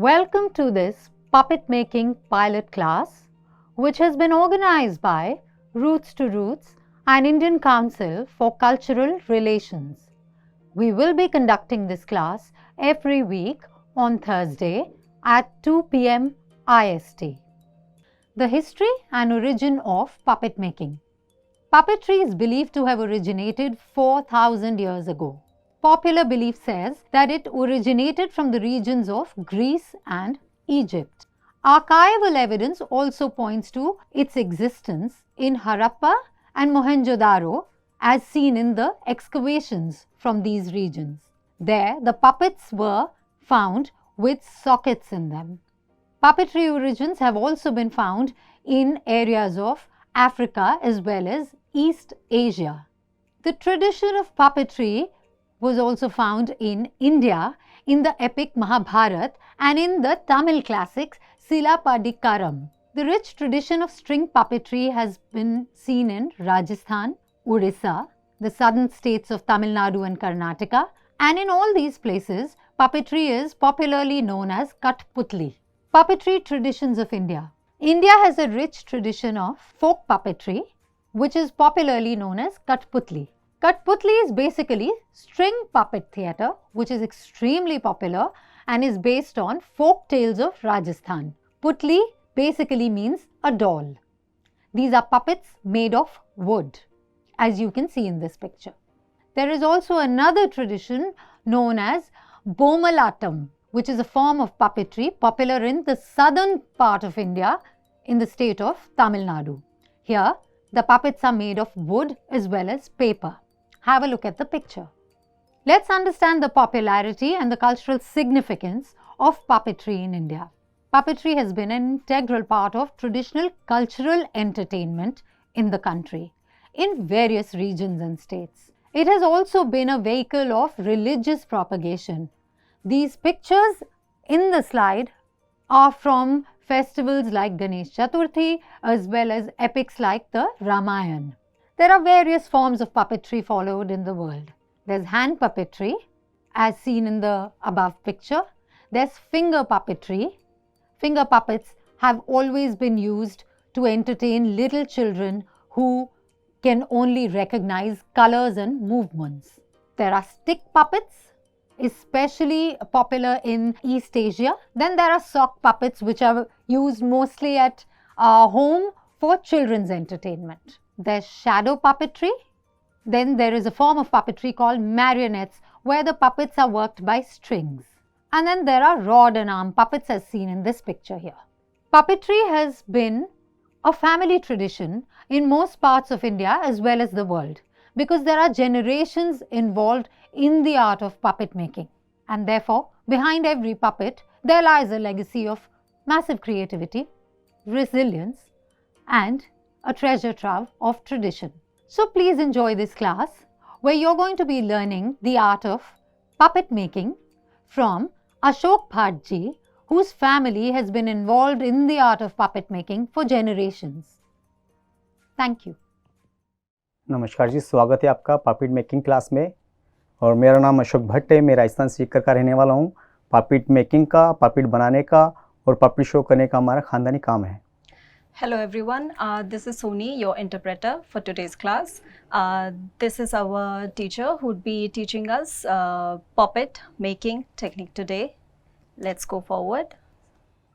Welcome to this puppet making pilot class, which has been organized by Roots to Roots and Indian Council for Cultural Relations. We will be conducting this class every week on Thursday at 2 p.m. IST. The history and origin of puppet making. Puppetry is believed to have originated 4,000 years ago. Popular belief says that it originated from the regions of Greece and Egypt. Archival evidence also points to its existence in Harappa and Mohenjo-daro as seen in the excavations from these regions. There, the puppets were found with sockets in them. Puppetry origins have also been found in areas of Africa as well as East Asia. The tradition of puppetry was also found in India in the epic Mahabharata and in the Tamil classics Silapadikaram. The rich tradition of string puppetry has been seen in Rajasthan, Odisha, the southern states of Tamil Nadu and Karnataka, and in all these places, puppetry is popularly known as Kathputli. Puppetry traditions of India. India has a rich tradition of folk puppetry, which is popularly known as Kathputli. Kathputli is basically string puppet theatre, which is extremely popular and is based on folk tales of Rajasthan. Putli basically means a doll. These are puppets made of wood, as you can see in this picture. There is also another tradition known as Bomalatam, which is a form of puppetry popular in the southern part of India in the state of Tamil Nadu. Here, the puppets are made of wood as well as paper. Have a look at the picture. Let's understand the popularity and the cultural significance of puppetry in India. Puppetry has been an integral part of traditional cultural entertainment in the country in various regions and states. It has also been a vehicle of religious propagation. These pictures in the slide are from festivals like Ganesh Chaturthi as well as epics like the Ramayana. There are various forms of puppetry followed in the world. There's hand puppetry, as seen in the above picture. There's finger puppetry. Finger puppets have always been used to entertain little children who can only recognize colors and movements. There are stick puppets, especially popular in East Asia. Then there are sock puppets, which are used mostly at home for children's entertainment. There's shadow puppetry. Then there is a form of puppetry called marionettes, where the puppets are worked by strings. And then there are rod and arm puppets as seen in this picture here. Puppetry has been a family tradition in most parts of India as well as the world, because there are generations involved in the art of puppet making. And therefore, behind every puppet, there lies a legacy of massive creativity, resilience, and a treasure trove of tradition. So please enjoy this class where you're going to be learning the art of puppet making from Ashok Bhat ji, whose family has been involved in the art of puppet making for generations. Thank you. नमस्कार जी, स्वागत है आपका pop it making class में। और मेरा नाम अशोक भट्ट है। मैं राजस्थान सीकर का रहने वाला हूँ। पॉपिट मेकिंग का, पॉपिट बनाने का और पॉपिट शो करने का हमारा खानदानी काम है। Hello everyone, this is Soni, your interpreter for today's class. This is our teacher who would be teaching us puppet making technique today. Let's go forward.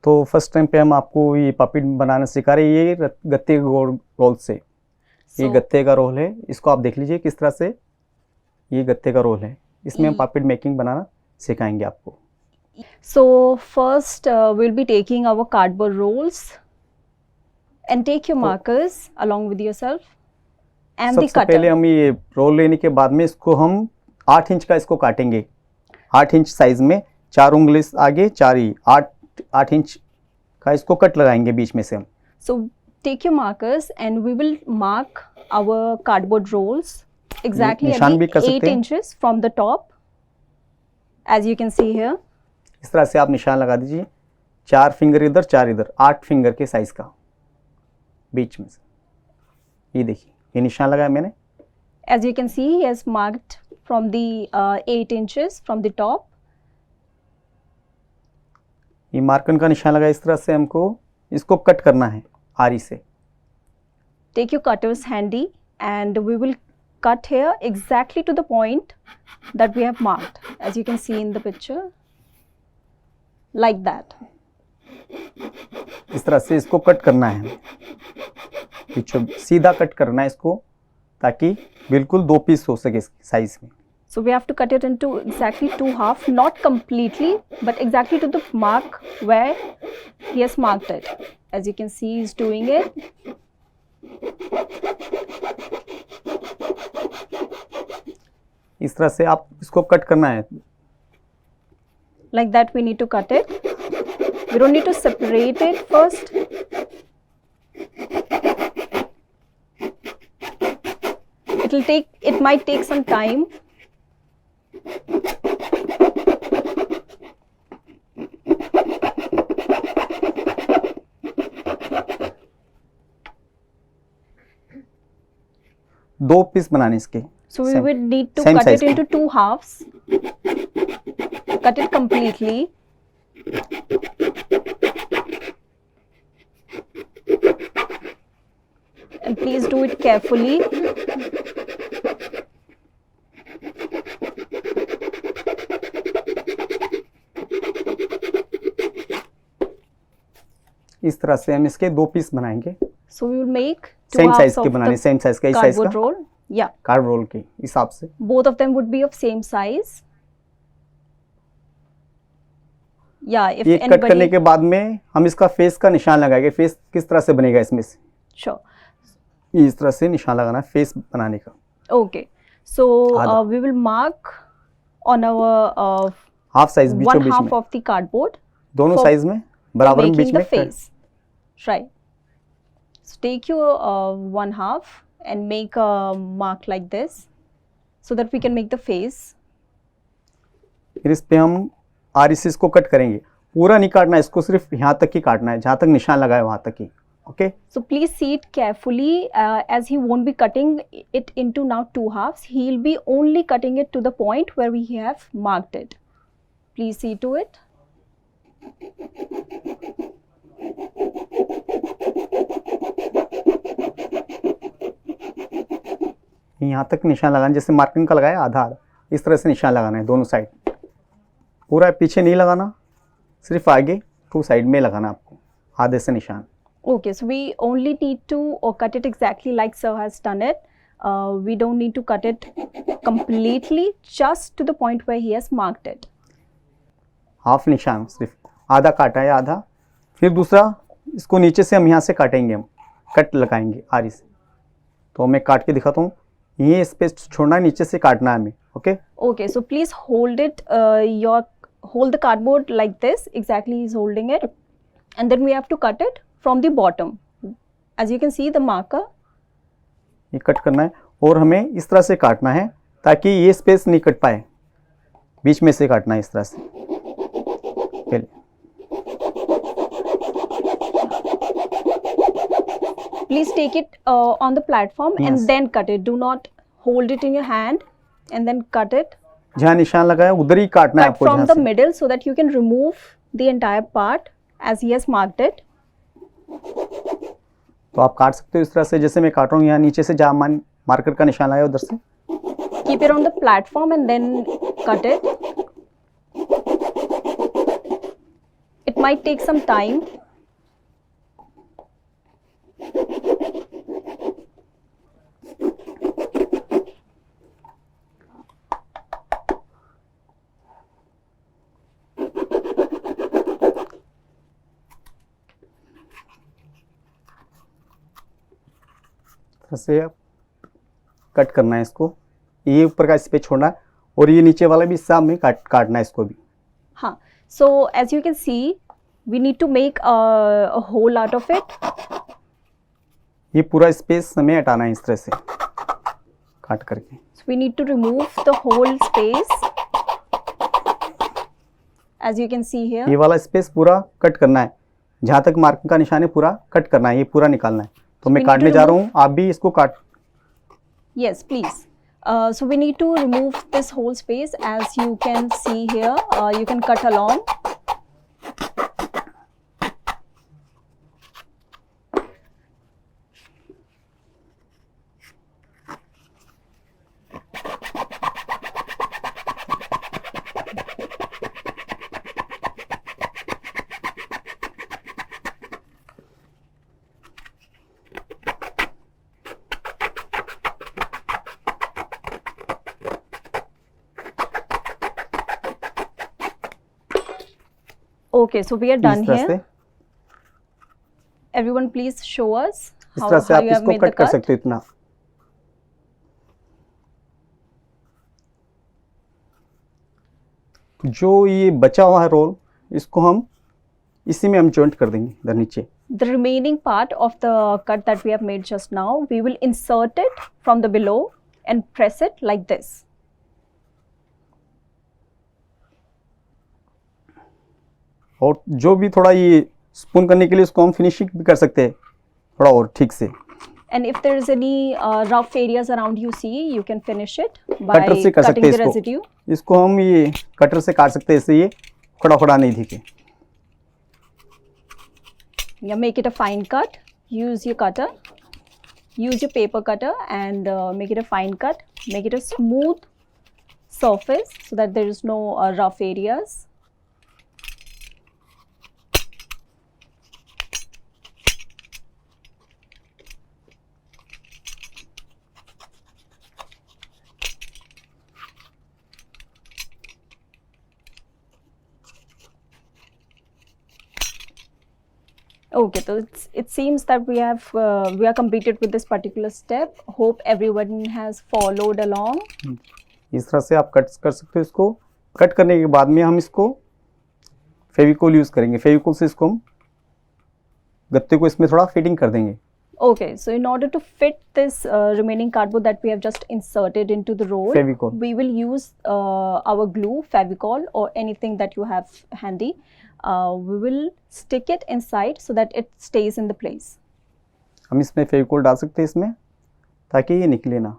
तो फर्स्ट टाइम पे हम आपको ये पॉपिट बनाना सिखा रहे हैं, ये गत्ते रोल से। ये गत्ते का रोल है, इसको आप देख लीजिए किस तरह से ये गत्ते का रोल है। इसमें हम पॉपिट मेकिंग बनाना सिखाएंगे आपको। So first we'll be taking our cardboard rolls. And take your markers along with yourself and the cutter. सबसे पहले हम ये रोल लेने के बाद में इसको हम 8 इंच का इसको काटेंगे। 8 इंच साइज में 4 उंगली आगे 4 ही 8 इंच का इसको कट लगाएंगे बीच में से हम। So take your markers and we will mark our cardboard rolls exactly at 8 inches from the top, as you can see here. इस तरह से आप निशान लगा दीजिए। 4 फिंगर इधर 4 इधर, 8 फिंगर के साइज का बीच में से। ये देखिए, ये निशान लगाया मैंने। As you can see, he has marked from the 8 inches from the top. ये मार्कर का निशान लगा, इस तरह से हमको इसको कट करना है आरी से। Take your cutters handy and we will cut here exactly to the point that we have marked, as you can see in the picture, like that. इस तरह से इसको कट करना है, पीछे सीधा कट करना है इसको, ताकि बिल्कुल 2 पीस हो सके इसकी साइज में। So we have to cut it into exactly 2 half, not completely, but exactly to the mark where he has marked it. As you can see, he's doing it. इस तरह से आप इसको कट करना है। Like that we need to cut it. We don't need to separate it first. It might take some time. दो piece बनाने इसके। So we would need to same cut size it into 2 halves. Cut it completely. And please do it carefully. इस तरह से हम इसके 2 piece बनाएंगे। So we will make 2 same halves size के of बनाने, the सेम साइज का, इस साइज cardboard का roll. Yeah, कार्ड रोल के हिसाब से। both of them would be of same size. Yeah, if ये कट करने anybody. के बाद में हम इसका फेस का निशान लगाएंगे। फेस किस तरह से बनेगा इसमें से? Sure. ये इस तरह से निशान लगाना है फेस बनाने का। Okay. So आधा। we will mark on our half size बीचों 1 बीच half में, of the cardboard दोनों for साइज में बराबर में बीच making the में face. Right. So take your 1 half and make a mark like this so that we can make the face. फिर इस पे हम आरी से इसको कट करेंगे। पूरा नहीं काटना है इसको, सिर्फ यहाँ तक ही काटना है, जहाँ तक निशान लगाए वहाँ तक ही। Okay, So please see it carefully as he won't be cutting it into now 2 halves. He'll be only cutting it to the point where we have marked it. Please see to it. यहाँ तक निशान लगाना, जैसे marking का लगाया आधा आधा, इस तरह से निशान लगाना है दोनों साइड। पूरा पीछे नहीं लगाना, सिर्फ आगे 2 साइड में लगाना आपको आधे से निशान। Okay, so we only need to cut it exactly like sir has done it. We don't need to cut it completely, just to the point where he has marked it. Half निशान, सिर्फ आधा काटा है, आधा। फिर दूसरा इसको नीचे से हम यहाँ से काटेंगे, हम कट लगाएंगे आरी से। तो मैं काट के दिखाता हूँ। ये स्पेस छोड़ना है, नीचे से काटना है हमें। Okay, Okay, so please hold it, hold the cardboard like this, exactly he's holding it. And then we have to cut it from the bottom. As you can see the marker. ये cut करना है और हमें इस तरह से काटना है ताकि ये स्पेस नहीं कट पाए, बीच में से काटना है इस तरह से पहले। Please take it on the platform Yes. and then cut it. Do not hold it in your hand and then cut it. जहाँ निशान लगाया उधर ही काटना है Cut आपको, from जहाँ the से। middle so that you can remove the entire part as he has marked it. तो आप काट सकते हो इस तरह से, जैसे मैं काट रहा हूँ। यहाँ नीचे से जहाँ मार्कर का निशान लगाया उधर से Keep it on the platform and then cut it. It might take some time. तरह से आप कट करना है इसको। ये ऊपर का स्पेस छोड़ना है और ये नीचे वाला भी हिस्सा हमें काटना है इसको भी। हाँ. So as you can see, we need to make a hole out of it. ये पूरा स्पेस हमें हटाना है इस तरह से काट करके। So we need to remove the whole space. As you can see here. ये वाला स्पेस पूरा कट करना है, जहाँ तक मार्किंग का निशान है पूरा कट करना है, ये पूरा निकालना है। तो मैं काटने जा रहा हूँ, आप भी इसको काट। Yes, please. So we need to remove this whole space. As you can see here, you can cut along. Okay, so we are done इस तरह here. से Everyone, please show us इस how, तरह से how आप you have इसको made the cut कर cut. सकते हो इतना। जो ये बचा हुआ है रोल, इसको हम इसी में हम जॉइंट कर देंगे इधर नीचे। The remaining part of the cut that we have made just now, we will insert it from the below and press it like this. और जो भी थोड़ा ये स्पून करने के लिए इसको हम फिनिशिंग भी कर सकते हैं थोड़ा और ठीक से। And if there is any rough areas around you see, you can finish it by cutter से कर सकते cutting हैं the इसको। residue. इसको हम ये कटर से काट सकते हैं, इससे ये खड़ा खड़ा नहीं दिखे। Yeah, make it a fine cut. Use your cutter. Use your paper cutter and make it a fine cut. Make it a smooth surface so that there is no rough areas. Okay, so it seems that we are completed with this particular step. Hope everyone has followed along. इस तरह से आप cut कर सकते हो। इसको cut करने के बाद में हम इसको फेविकोल यूज करेंगे। फेविकोल से इसको हम गत्ते को इसमें थोड़ा फिटिंग कर देंगे। Okay, so in order to fit this remaining cardboard that we have just inserted into the roll, Fevicol. we will use our glue, Fevicol, or anything that you have handy. We will stick it inside so that it stays in the place. हम इसमें फेविकोल डाल सकते हैं इसमें, ताकि ये निकले ना।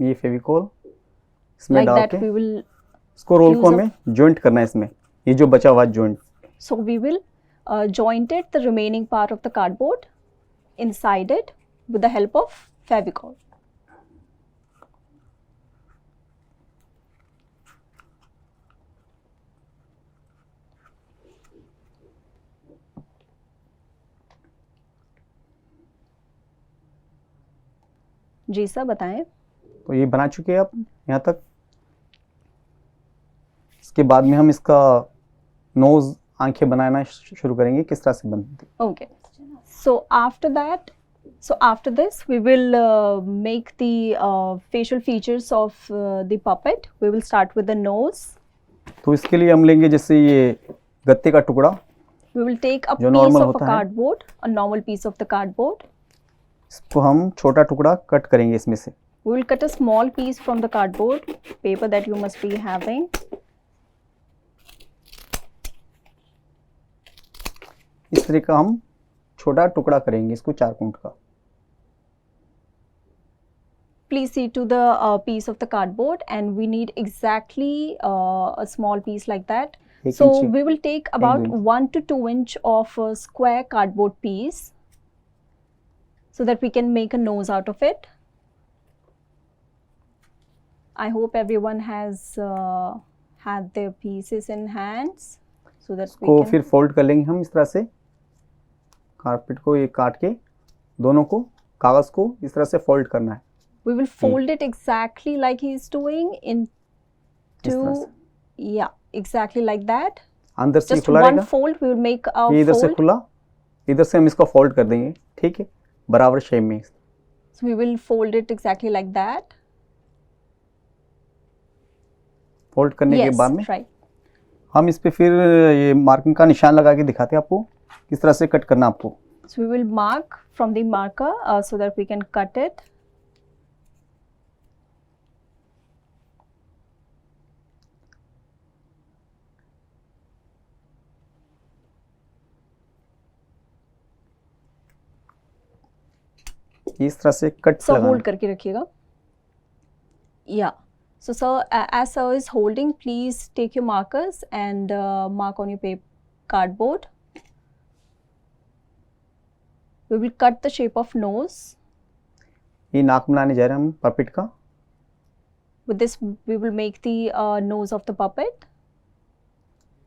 ये फेविकोल इसमें Like डाल that, के we will. इसको रोल को use हमें जॉइंट करना है इसमें, ये जो बचा हुआ joint. So we will joint it, the remaining part of the cardboard, inside it with the help of Fevicol. जी सर, बताएं। तो ये बना चुके हैं आप यहाँ तक। इसके बाद में हम इसका नोज, आंखें बनाना शुरू करेंगे, किस तरह से बनती। Okay. So after this, we will make the facial features of the puppet. We will start with the nose. तो इसके लिए हम लेंगे जैसे ये गत्ते का टुकड़ा, We will take a जो piece normal of a होता है। cardboard, a normal piece of the cardboard. इसको हम छोटा टुकड़ा कट करेंगे इसमें से। We will cut a small piece from the cardboard paper that you must be having. इस तरह का हम छोटा टुकड़ा करेंगे इसको 4 कूंट का। Please see to the piece of the cardboard, and we need exactly a small piece like that. एक So इंची। we will take about 2 inch. 1 to 2 inch of a square cardboard piece so that we can make a nose out of it. I hope everyone has had their pieces in hands so that we को can. फिर fold कर लेंगे हम इस तरह से, carpet को ये काट के दोनों को, कागज को इस तरह से फोल्ड करना है। We will fold it exactly like he's doing इस तरह से। into, yeah, exactly like that. अंदर से Just खुला one रहेगा, fold, we will make a ये इधर से fold. खुला, इधर से हम इसको फोल्ड कर देंगे, ठीक है, बराबर शेप में। So we will fold it exactly like that. Fold करने के Yes, बाद में right. हम इस पे फिर ये मार्किंग का निशान लगा के दिखाते हैं आपको किस तरह से कट करना आपको। So we will mark from the marker so that we can cut it. इस तरह से कट So लगाना। hold करके रखिएगा. Yeah. So sir, as sir is holding, please take your markers and mark on your paper cardboard. We will cut the shape of nose. ये नाक बनाने जा रहे हैं हम पपेट का। With this, we will make the nose of the puppet.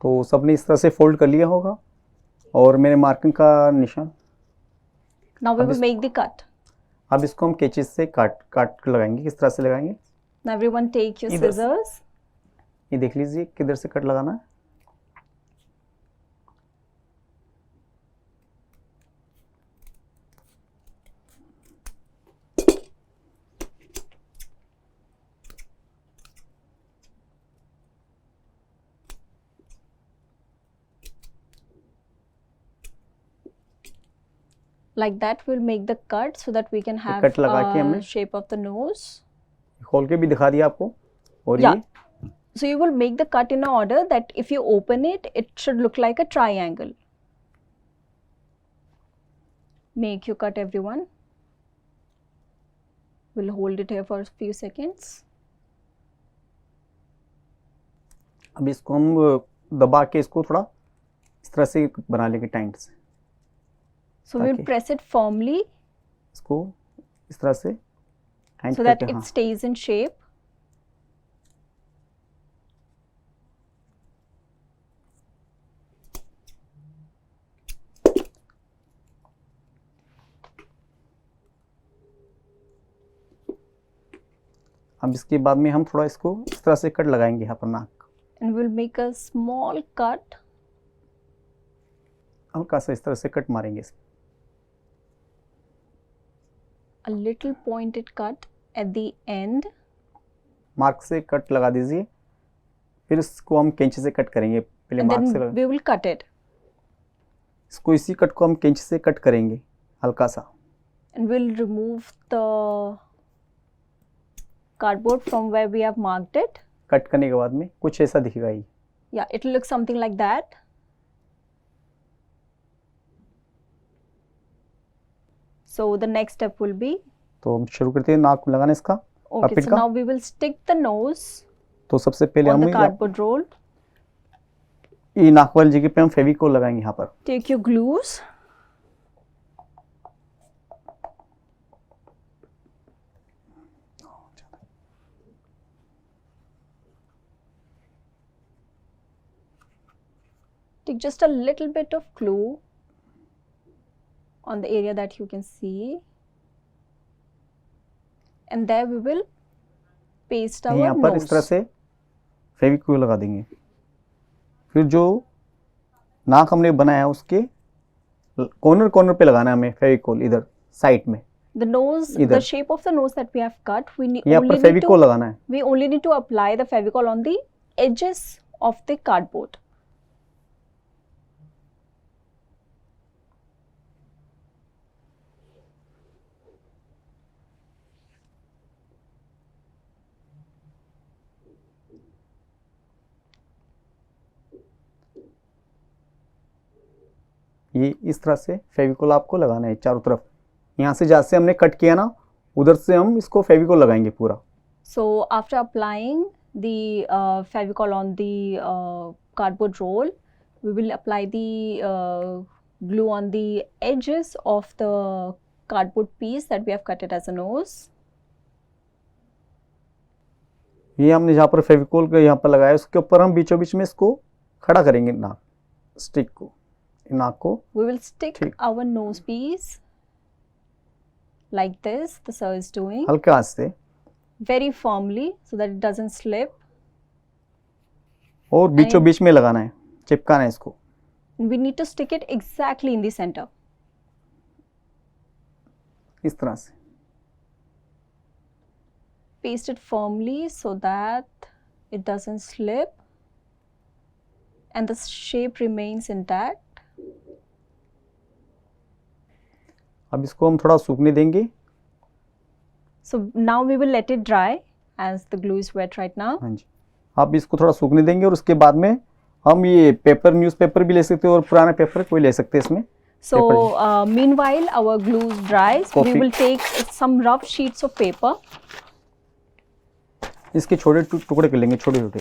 तो सबने इस तरह से फोल्ड कर लिया होगा और मेरे मार्किंग का निशान। Now we अब will इस- make the cut. अब इसको हम कैंची से काट काट कर लगाएंगे। किस तरह से लगाएंगे? Now everyone take your इधर से। scissors. ये देख लीजिए किधर से कट लगाना है। Like that we'll make the cut so that we can have cut लगा के हमने shape of the nose. खोल के भी दिखा दिया आपको। और Yeah. ये So you will make the cut in a order that if you open it, it should look like a triangle. Make your cut, everyone. We'll hold it here for a few seconds. अब इसको हम दबा के इसको थोड़ा इस तरह से बना लेंगे टाइट से। So we'll ताकि- press it firmly इसको इस तरह से टाइट so that करके, it हाँ, stays in shape. अब इसके बाद में हम थोड़ा इसको इस तरह से कट लगाएंगे यहाँ पर नाक, And we'll make a small cut. हल्का सा इस तरह से कट मारेंगे इसमें। A little pointed cut at the end. Mark से कट लगा दीजिए, फिर इसको हम कैंची से कट करेंगे। पहले And मार्क से then we will cut it. इसको इसी कट को हम कैंची से कट करेंगे हल्का सा। And we'll remove the cardboard from where we have marked it. Cut करने के बाद में कुछ ऐसा दिखेगा ये। Yeah, it will look something like that. So the next step will be, तो हम शुरू करते हैं नाक लगाना इसका। okay, Puppet so का? now we will stick the nose तो सबसे पहले on हम the cardboard roll. ये नाक वाली जगह पे हम फेविकोल लगाएंगे यहाँ पर। Take your glues. Take just a little bit of glue on the area that you can see. And there we will paste our यहाँ पर इस तरह nose. से फेविकोल लगा देंगे। फिर जो नाक हमने बनाया है उसके कॉर्नर कॉर्नर पे लगाना है हमें फेविकोल, इधर साइड में। The nose, the इधर। shape of the nose that we have cut, we need यहाँ only पर need फेविकोल to, लगाना है। we only need to apply the Fevicol on the edges of the cardboard. ये इस तरह से फेविकोल आपको लगाना है चारों तरफ। यहाँ से जहाँ से हमने कट किया ना, उधर से हम इसको फेविकोल लगाएंगे पूरा। So after applying the Fevicol on the cardboard roll, we will apply the glue on the edges of the cardboard piece that we have cut it as a nose. ये हमने जहाँ पर फेविकोल का यहाँ पर लगाया उसके ऊपर हम बीचों बीच में इसको खड़ा करेंगे नाक स्टिक को, नाक को। We will stick ठीक। our nose piece like this, the sir is doing, हल्के हाथ से very firmly so that it doesn't slip. और बीचों बीच में लगाना है, चिपकाना है इसको। We need to stick it exactly in the center. इस तरह से Paste it firmly so that it doesn't slip and the shape remains intact. अब इसको हम थोड़ा सूखने देंगे। So now we will let it dry as the glue is wet right now. हाँ जी, आप इसको थोड़ा सूखने देंगे और उसके बाद में हम ये पेपर, न्यूज़पेपर भी ले सकते हैं और पुराना पेपर कोई ले सकते हैं इसमें। So meanwhile our glue dries, we Coffee. will take some rough sheets of paper. इसके छोटे टुकड़े कर लेंगे, छोटे छोटे।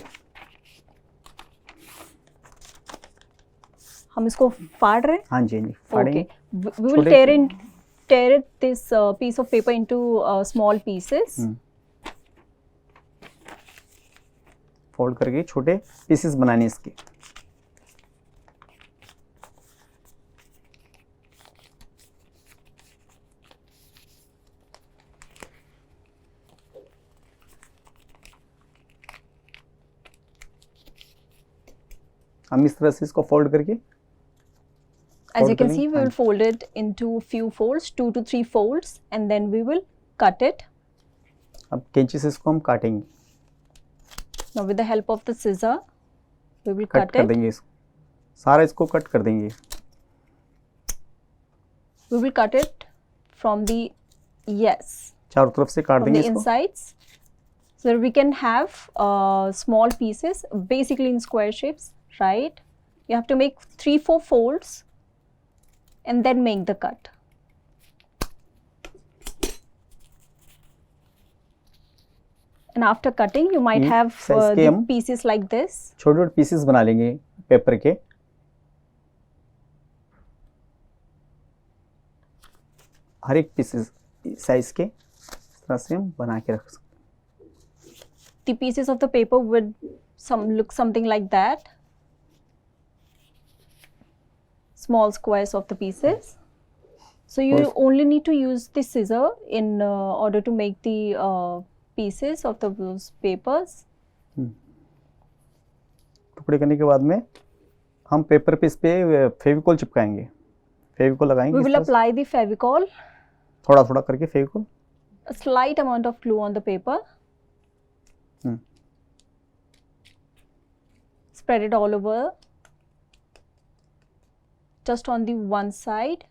हम इसको फाड़ रहे हैं? हाँ जी, हाँ जी, फाड़ेंगे। Okay. We will छोटे- tear it this piece of paper into small pieces. Fold करके छोटे पीसेस बनाने इसके। हम इस तरह से इसको फोल्ड करके As you fold can करेंगे। see, we will fold it into few folds, 2 to 3 folds, and then we will cut it. अब कैंची से इसको हम काटेंगे, Now with the help of the scissor, we will cut cut कर it. देंगे इसको, सारा इसको कट कर देंगे। We will cut it from the, yes, चारों तरफ से काट from देंगे the इसको। insides. So that we can have small pieces, basically in square shapes, right? You have to make 3-4 folds and then make the cut. And after cutting, you might ये have size के the हम pieces like this. छोटे छोटे pieces बना लेंगे paper के। हर एक pieces size के इस तरह से हम बना के रख सकते The pieces of the paper would look something like that. Small squares of the pieces. So you Yes. only need to use the scissor in order to make the pieces of those papers. हैं। टुकड़े करने के बाद में हम paper पे इस पे फेविकोल चिपकाएंगे, फेविकोल लगाएंगे We इस will तरह से, apply the favicol, थोड़ा थोड़ा करके Fevicol. a slight amount of glue on the paper. Spread it all over, just on the one side.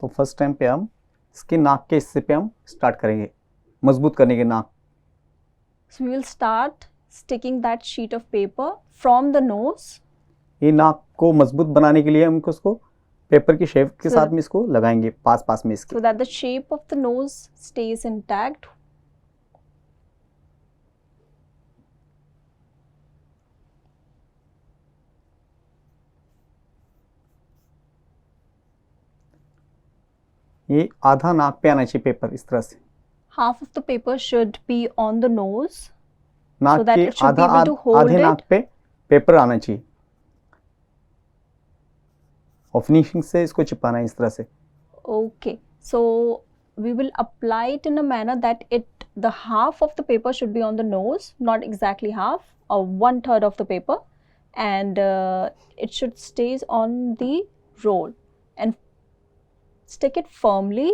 तो फर्स्ट टाइम पे हम इसके नाक के हिस्से पे हम स्टार्ट करेंगे मजबूत करने के नाक। So we will start sticking that sheet of paper from the nose. ये नाक को मजबूत बनाने के लिए हम इसको पेपर की शेप के So- साथ में इसको लगाएंगे पास पास में इसके। So that the shape of the nose stays intact. ये आधा नाक पे आना चाहिए पेपर इस तरह से, Half of the paper should be on the nose. नाक So that के it should be आधा able to hold आधे it. नाक पे पेपर आना चाहिए और फिनिशिंग से इसको चिपकाना है इस तरह से। Okay. So we will apply it in a manner that the half of the paper should be on the nose, not exactly half, or 1/3 of the paper, and it should stays on the roll and stick it firmly.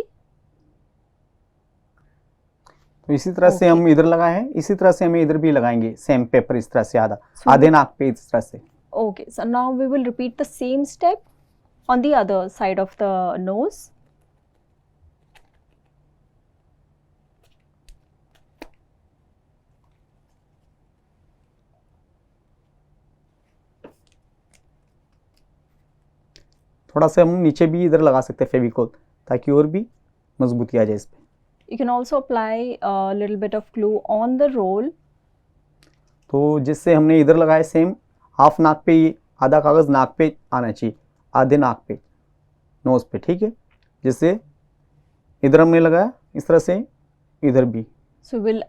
तो इसी तरह से Okay. हम इधर लगाए हैं, इसी तरह से हमें इधर भी लगाएंगे सेम पेपर इस तरह से आधा So आधे नाक पे इस तरह से। Okay, so now we will repeat the same step on the other side of the nose. थोड़ा सा हम नीचे भी इधर लगा सकते हैं फेविकोल ताकि और भी मजबूती आ जाए इस पे। You can also apply a little bit of glue on the roll. तो जिससे हमने इधर लगाया सेम हाफ नाक पे, ये आधा कागज नाक पे आना चाहिए, आधे नाक पे नोज पे, ठीक है। जैसे इधर हमने लगाया इस तरह से इधर भी। So we'll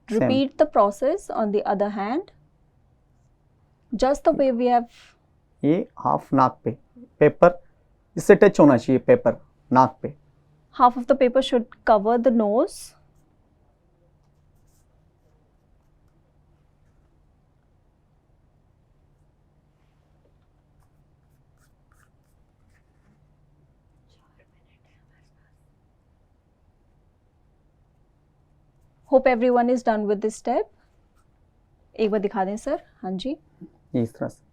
repeat the process on the other hand. Just the way we have. ये हाफ नाक पे पेपर इससे टच होना चाहिए, पेपर नाक पे। Half of the paper should cover the nose. Hope everyone is done with this step. एक बार दिखा दें सर। हाँ जी। ये इस तरह से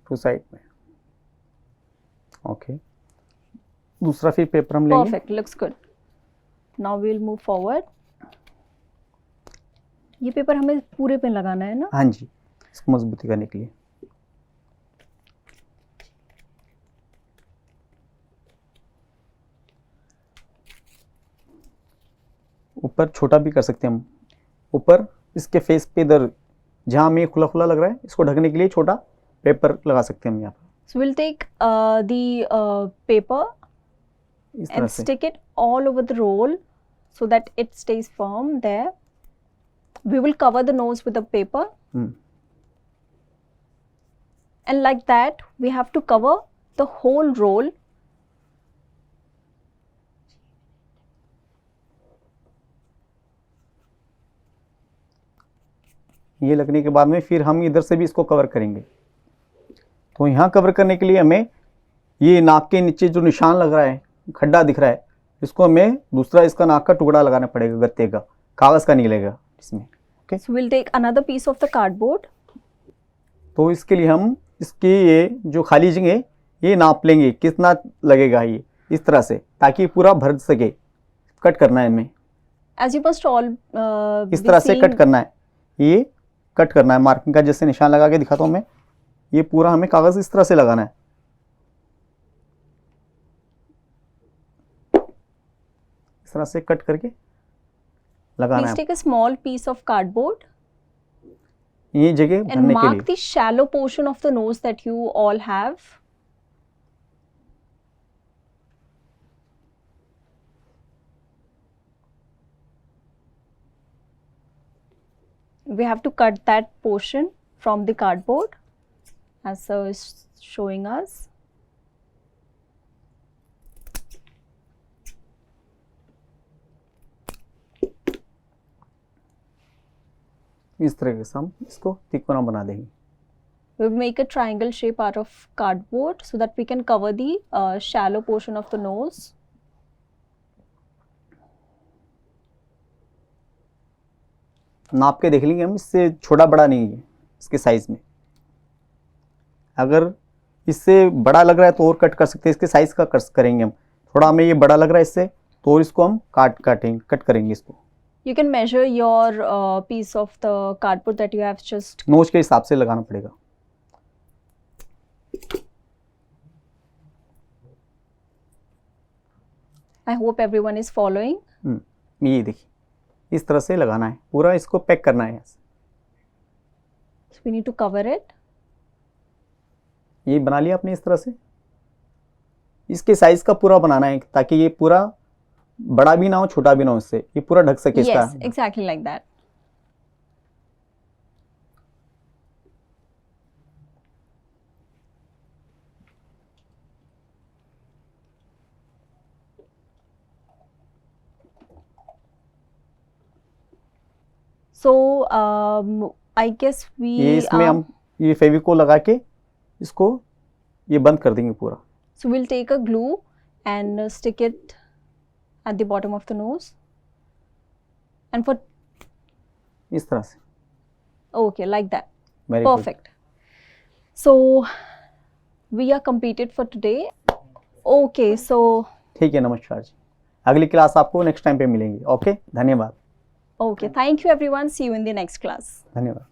टू साइड में। ओके, दूसरा फिर पेपर हम लेंगे। Perfect, looks good. Now we'll move forward. ये पेपर हमें पूरे पे लगाना है ना? हाँ जी, इसको मजबूती करने के लिए। ऊपर छोटा भी कर सकते हैं हम, ऊपर इसके फेस पे इधर जहाँ हमें खुला खुला लग रहा है इसको ढकने के लिए छोटा पेपर लगा सकते हैं हम यहाँ पर। So we'll take the paper इस तरह and से stick it all over the roll so that it stays firm there. We will cover the nose with the paper, hmm, and like that we have to cover the whole roll. ये लगने के बाद में फिर हम इधर से भी इसको कवर करेंगे। तो यहाँ कवर करने के लिए हमें ये नाक के नीचे जो निशान लग रहा है, खड्डा दिख रहा है, इसको हमें दूसरा इसका नाक का टुकड़ा लगाना पड़ेगा, गत्ते का, कागज़ का निकलेगा इसमें। Okay, So we'll take another piece of the cardboard. तो इसके लिए हम इसकी ये जो खाली जगह है ये नाप लेंगे कितना लगेगा, ये इस तरह से, ताकि पूरा भर सके। कट करना है हमें As you must all इस be तरह से कट seeing, करना है, ये कट करना है मार्किंग का, जैसे निशान लगा के दिखाता हूँ मैं। ये पूरा हमें कागज़ इस तरह से लगाना है, इस तरह से कट करके लगाना please है। take a small piece of cardboard ये जगह and भरने के mark लिए the shallow portion of the nose that you all have. We have to cut that portion from the cardboard as sir is showing us. इस तरह से हम इसको तिकोना बना देंगे। We will make a triangle shape out of cardboard so that we can cover the shallow portion of the nose. नाप के देख लेंगे हम, इससे छोटा बड़ा नहीं है इसके साइज में। अगर इससे बड़ा लग रहा है तो और कट कर सकते हैं, इसके साइज का करेंगे हम। थोड़ा हमें ये बड़ा लग रहा है इससे, तो और इसको हम कट करेंगे इसको। You can measure your piece of the cardboard that you have just. नोच के हिसाब से लगाना पड़ेगा। I hope everyone is following. ये देखिए इस तरह से लगाना है, पूरा इसको पैक करना है। So we need to cover it. ये बना लिया आपने इस तरह से। इसके साइज का पूरा बनाना है ताकि ये पूरा बड़ा भी ना हो छोटा भी ना हो, इससे ये पूरा ढक सके इसका। Yes, exactly like that. So I guess we ये इसमें हम ये फेविकोल लगा के इसको ये बंद कर देंगे पूरा। So we'll take a glue and stick it at the bottom of the nose. And for इस तरह से। okay, like that. Very good. Perfect. So we are completed for today. Okay, so ठीक है, नमस्कार जी। अगली क्लास आपको next time पे मिलेंगी। ओके, धन्यवाद। okay, thank you everyone. See you in the next class. धन्यवाद।